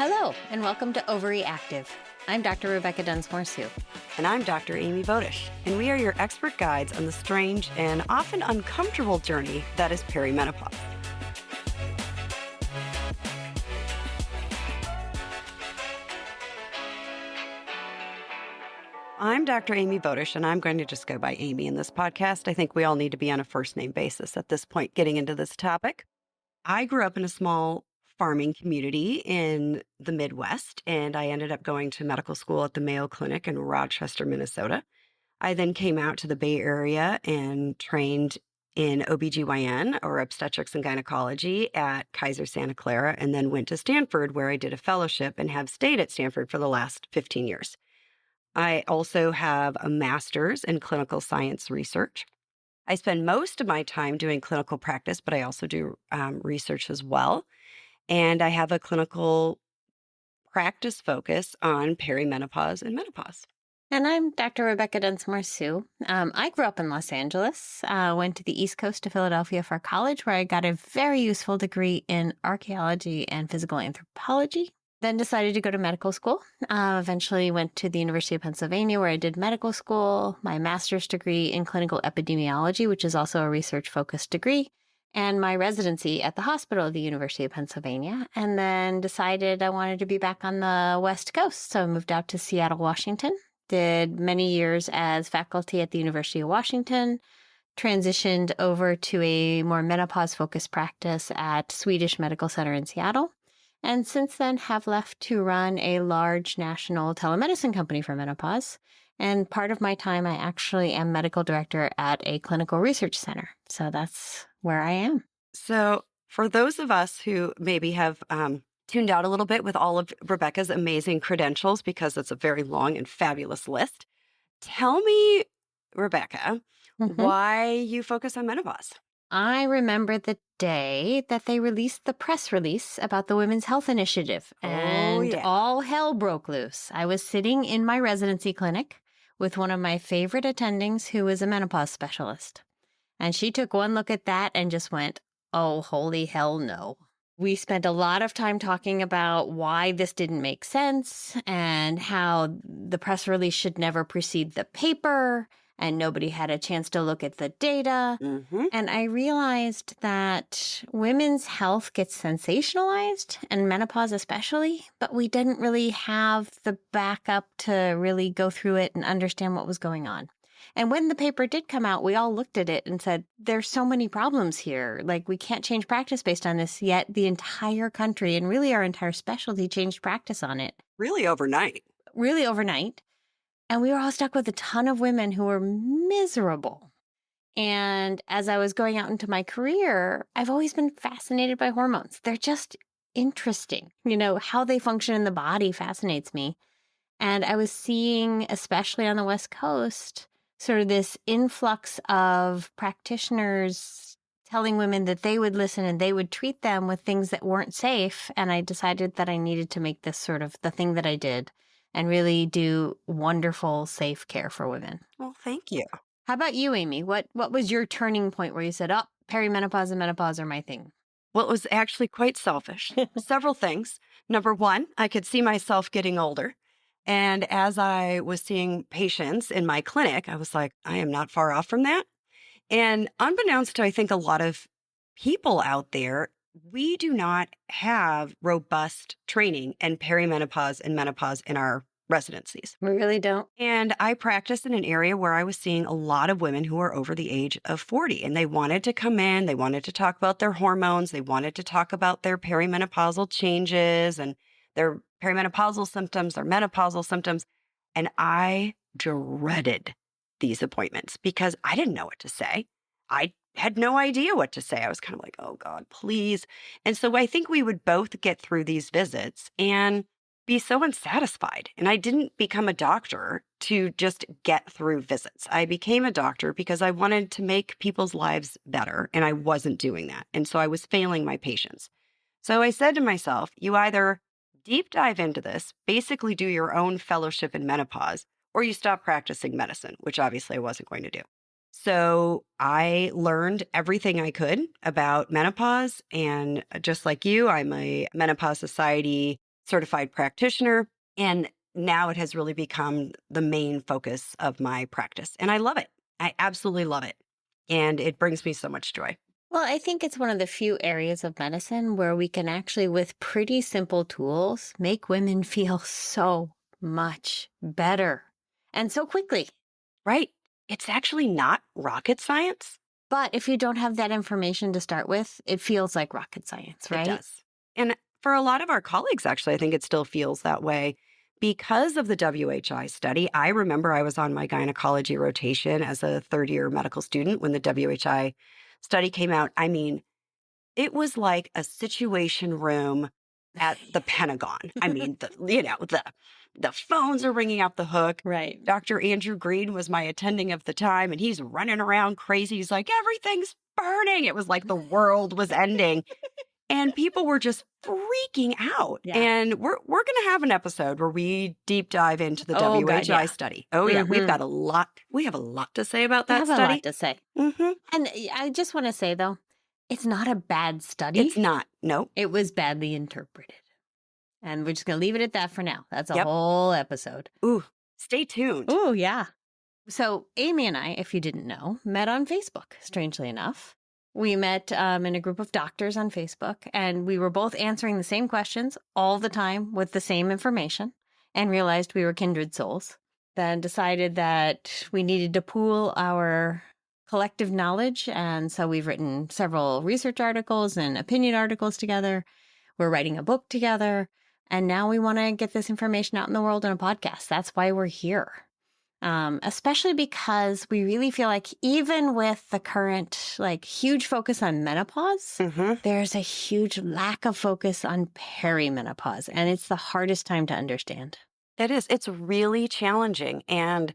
Hello, and welcome to OvaryActive. I'm Dr. Rebecca Dunsmoor-Su. And I'm Dr. Amy Voedisch, and we are your expert guides on the strange and often uncomfortable journey that is perimenopause. I'm Dr. Amy Voedisch, and I'm going to just go by Amy in this podcast. I think we all need to be on a first name basis at this point, getting into this topic. I grew up in a small farming community in the Midwest, and I ended up going to medical school at the Mayo Clinic in Rochester, Minnesota. I then came out to the Bay Area and trained in OBGYN or obstetrics and gynecology at Kaiser Santa Clara, and then went to Stanford where I did a fellowship and have stayed at Stanford for the last 15 years. I also have a master's in clinical science research. I spend most of my time doing clinical practice, but I also do research as well. And I have a clinical practice focus on perimenopause and menopause. And I'm Dr. Rebecca Dunsmoor-Su. I grew up in Los Angeles, went to the East Coast to Philadelphia for college, where I got a very useful degree in archaeology and physical anthropology. Then decided to go to medical school. Eventually went to the University of Pennsylvania, where I did medical school, my master's degree in clinical epidemiology, which is also a research-focused degree, and my residency at the hospital of the University of Pennsylvania, and then decided I wanted to be back on the West Coast. So I moved out to Seattle, Washington, did many years as faculty at the University of Washington, transitioned over to a more menopause-focused practice at Swedish Medical Center in Seattle, and since then have left to run a large national telemedicine company for menopause. And part of my time, I actually am medical director at a clinical research center. So that's where I am. So for those of us who maybe have tuned out a little bit with all of Rebecca's amazing credentials, because it's a very long and fabulous list, tell me, Rebecca, why you focus on menopause. I remember the day that they released the press release about the Women's Health Initiative, and all hell broke loose. I was sitting in my residency clinic with one of my favorite attendings who is a menopause specialist. And she took one look at that and just went, oh, holy hell no. We spent a lot of time talking about why this didn't make sense and how the press release should never precede the paper, and nobody had a chance to look at the data. And I realized that women's health gets sensationalized, and menopause especially, but we didn't really have the backup to really go through it and understand what was going on. And when the paper did come out, we all looked at it and said, there's so many problems here. Like, we can't change practice based on this, yet the entire country and really our entire specialty changed practice on it. Really overnight. Really overnight. And we were all stuck with a ton of women who were miserable. And as I was going out into my career, I've always been fascinated by hormones. They're just interesting. You know, how they function in the body fascinates me. And I was seeing, especially on the West Coast, sort of this influx of practitioners telling women that they would listen and they would treat them with things that weren't safe. And I decided that I needed to make this sort of the thing that I did and really do wonderful, safe care for women. Well, thank you. How about you, Amy? What was your turning point where you said, oh, perimenopause and menopause are my thing? Well, it was actually quite selfish. Several things. Number one, I could see myself getting older. And as I was seeing patients in my clinic, I was like, I am not far off from that. And unbeknownst to, I think, a lot of people out there, we do not have robust training in perimenopause and menopause in our residencies. We really don't. And I practiced in an area where I was seeing a lot of women who are over the age of 40, and they wanted to come in, they wanted to talk about their hormones, they wanted to talk about their perimenopausal changes and their perimenopausal symptoms, their menopausal symptoms. And I dreaded these appointments because I didn't know what to say. I had no idea what to say. I was kind of like, oh God, please. And so I think we would both get through these visits and be so unsatisfied. And I didn't become a doctor to just get through visits. I became a doctor because I wanted to make people's lives better, and I wasn't doing that. And so I was failing my patients. So I said to myself, you either deep dive into this, basically do your own fellowship in menopause, or you stop practicing medicine, which obviously I wasn't going to do. So I learned everything I could about menopause. And just like you, I'm a Menopause Society certified practitioner. And now it has really become the main focus of my practice. And I love it. I absolutely love it. And it brings me so much joy. Well, I think it's one of the few areas of medicine where we can actually, with pretty simple tools, make women feel so much better and so quickly. Right. It's actually not rocket science. But if you don't have that information to start with, it feels like rocket science, It right? does. And for a lot of our colleagues, actually, I think it still feels that way because of the WHI study. I remember I was on my gynecology rotation as a third year medical student when the WHI study came out. I mean, it was like a situation room at the Pentagon. I mean, the phones are ringing out the hook. Right. Dr. Andrew Green was my attending of the time, and he's running around crazy. He's like, everything's burning. It was like the world was ending. And people were just freaking out. Yeah. And we're going to have an episode where we deep dive into the Oh, God, WHI yeah. study. Oh, yeah. We've Mhm. got a lot. We have a lot to say about I that have a study. lot to say. Hmm. And I just want to say, though, it's not a bad study. It's not. No. It was badly interpreted. And we're just going to leave it at that for now. That's a Yep. whole episode. Ooh, stay tuned. Oh, yeah. So Amy and I, if you didn't know, met on Facebook, strangely enough. We met in a group of doctors on Facebook, and we were both answering the same questions all the time with the same information, and realized we were kindred souls. Then decided that we needed to pool our collective knowledge, and so we've written several research articles and opinion articles together. We're writing a book together, and now we want to get this information out in the world in a podcast. That's why we're here. Especially because we really feel like even with the current huge focus on menopause, there's a huge lack of focus on perimenopause, and it's the hardest time to understand. It is. It's really challenging. And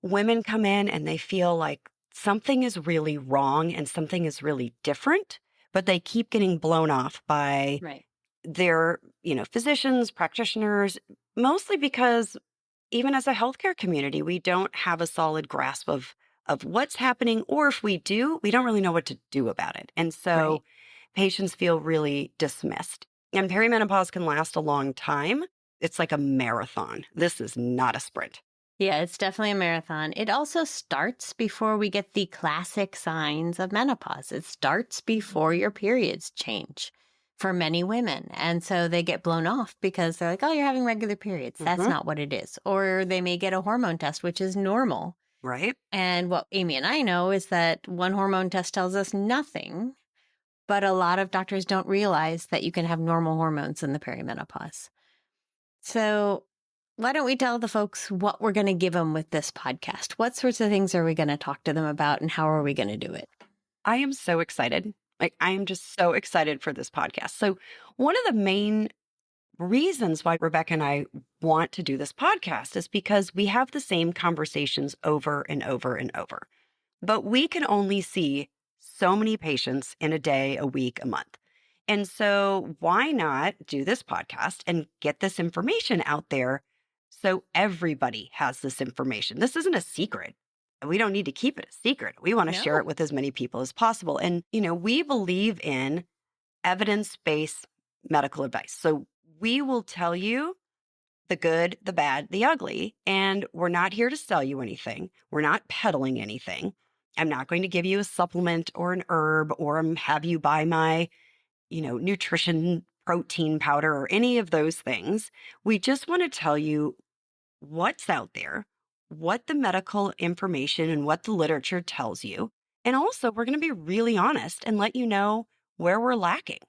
women come in and they feel like something is really wrong and something is really different, but they keep getting blown off by Right. their, physicians, practitioners, mostly because even as a healthcare community, we don't have a solid grasp of what's happening, or if we do, we don't really know what to do about it. And so Right. patients feel really dismissed. And perimenopause can last a long time. It's like a marathon. This is not a sprint. Yeah, it's definitely a marathon. It also starts before we get the classic signs of menopause. It starts before your periods change for many women. And so they get blown off because they're like, oh, you're having regular periods. That's not what it is. Or they may get a hormone test, which is normal. Right. And what Amy and I know is that one hormone test tells us nothing, but a lot of doctors don't realize that you can have normal hormones in the perimenopause. So why don't we tell the folks what we're going to give them with this podcast? What sorts of things are we going to talk to them about, and how are we going to do it? I am so excited. I am just so excited for this podcast. So one of the main reasons why Rebecca and I want to do this podcast is because we have the same conversations over and over and over, but we can only see so many patients in a day, a week, a month. And so why not do this podcast and get this information out there so everybody has this information? This isn't a secret. We don't need to keep it a secret. We want to share it with as many people as possible. And, we believe in evidence-based medical advice. So we will tell you the good, the bad, the ugly, and we're not here to sell you anything. We're not peddling anything. I'm not going to give you a supplement or an herb or have you buy my, nutrition protein powder or any of those things. We just want to tell you what's out there, what the medical information and what the literature tells you. And also, we're going to be really honest and let you know where we're lacking,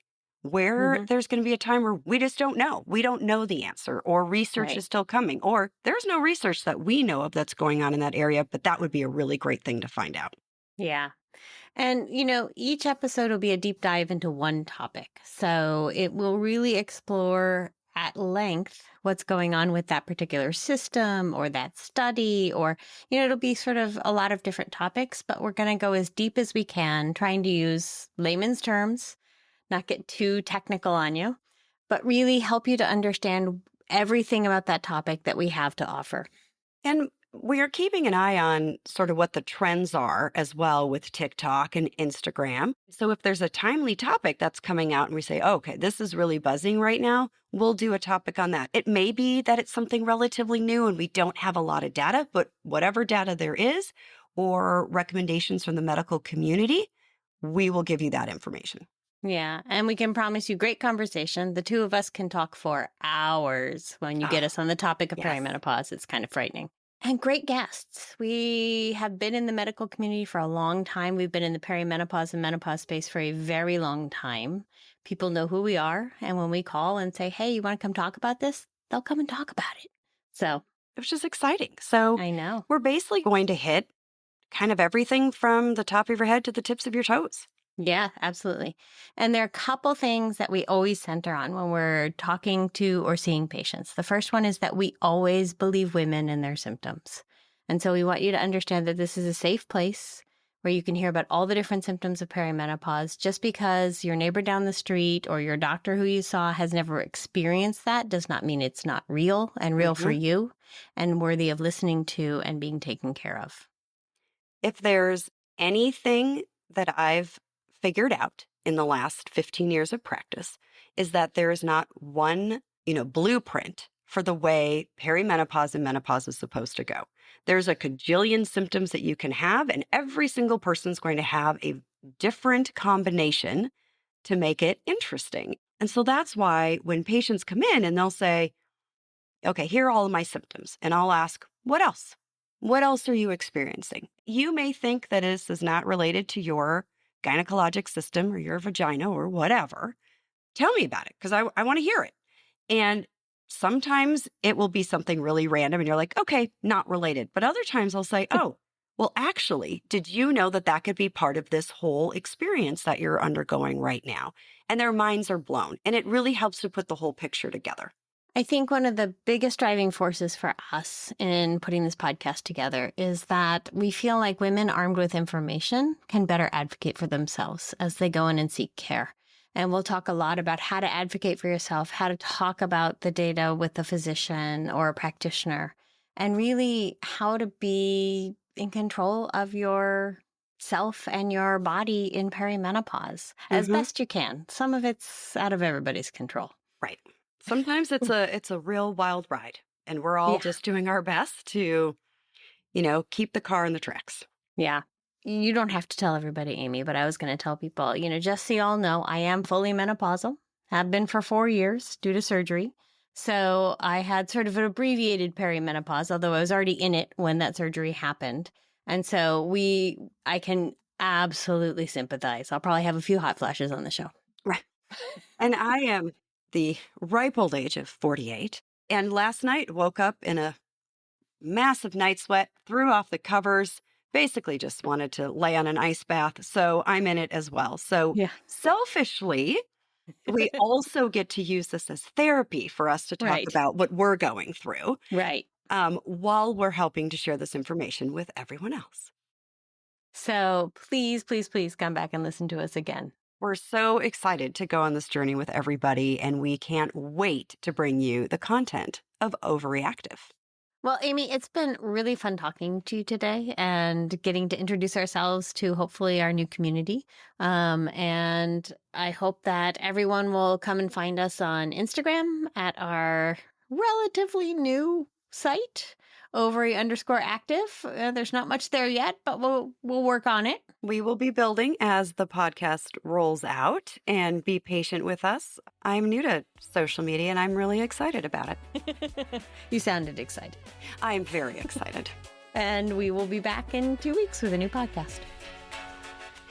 where there's going to be a time where we just don't know. We don't know the answer, or research is still coming, or there's no research that we know of that's going on in that area, but that would be a really great thing to find out. Yeah. And, each episode will be a deep dive into one topic. So it will really explore at length what's going on with that particular system or that study, or, it'll be sort of a lot of different topics, but we're going to go as deep as we can, trying to use layman's terms, not get too technical on you, but really help you to understand everything about that topic that we have to offer. And We are keeping an eye on sort of what the trends are as well with TikTok and Instagram. So if there's a timely topic that's coming out and we say, oh, okay, this is really buzzing right now, we'll do a topic on that. It may be that it's something relatively new and we don't have a lot of data, but whatever data there is or recommendations from the medical community, we will give you that information. Yeah. And we can promise you great conversation. The two of us can talk for hours when you get us on the topic of perimenopause. It's kind of frightening. And great guests. We have been in the medical community for a long time. We've been in the perimenopause and menopause space for a very long time. People know who we are. And when we call and say, hey, you want to come talk about this? They'll come and talk about it. So it was just exciting. So I know we're basically going to hit kind of everything from the top of your head to the tips of your toes. Yeah, absolutely. And there are a couple things that we always center on when we're talking to or seeing patients. The first one is that we always believe women and their symptoms. And so we want you to understand that this is a safe place where you can hear about all the different symptoms of perimenopause. Just because your neighbor down the street or your doctor who you saw has never experienced that does not mean it's not real and real for you and worthy of listening to and being taken care of. If there's anything that I've figured out in the last 15 years of practice is that there is not one, blueprint for the way perimenopause and menopause is supposed to go. There's a cajillion symptoms that you can have, and every single person's going to have a different combination to make it interesting. And so that's why when patients come in and they'll say, okay, here are all of my symptoms. And I'll ask, what else? What else are you experiencing? You may think that this is not related to your gynecologic system or your vagina or whatever. Tell me about it because I want to hear it. And sometimes it will be something really random and you're like, okay, not related. But other times I'll say, oh, well, actually, did you know that that could be part of this whole experience that you're undergoing right now? And their minds are blown. And it really helps to put the whole picture together. I think one of the biggest driving forces for us in putting this podcast together is that we feel like women armed with information can better advocate for themselves as they go in and seek care. And we'll talk a lot about how to advocate for yourself, how to talk about the data with a physician or a practitioner, and really how to be in control of your self and your body in perimenopause as best you can. Some of it's out of everybody's control. Right. Sometimes it's a real wild ride, and we're all just doing our best to, keep the car in the tracks. Yeah. You don't have to tell everybody, Amy, but I was going to tell people, just so y'all know, I am fully menopausal, have been for 4 years due to surgery. So I had sort of an abbreviated perimenopause, although I was already in it when that surgery happened. And so I can absolutely sympathize. I'll probably have a few hot flashes on the show. Right. And I am the ripe old age of 48. And last night woke up in a massive night sweat, threw off the covers, basically just wanted to lay on an ice bath. So I'm in it as well. So selfishly, we also get to use this as therapy for us to talk about what we're going through. Right. While we're helping to share this information with everyone else. So please, please, please come back and listen to us again. We're so excited to go on this journey with everybody, and we can't wait to bring you the content of OvaryActive. Well, Amy, it's been really fun talking to you today and getting to introduce ourselves to hopefully our new community. And I hope that everyone will come and find us on Instagram at our relatively new site, Ovary_Active. There's not much there yet, but we'll work on it. We will be building as the podcast rolls out, and be patient with us. I'm new to social media and I'm really excited about it. You sounded excited. I'm very excited. And we will be back in 2 weeks with a new podcast.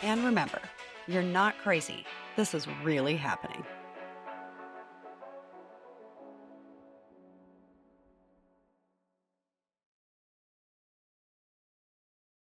And remember, you're not crazy. This is really happening.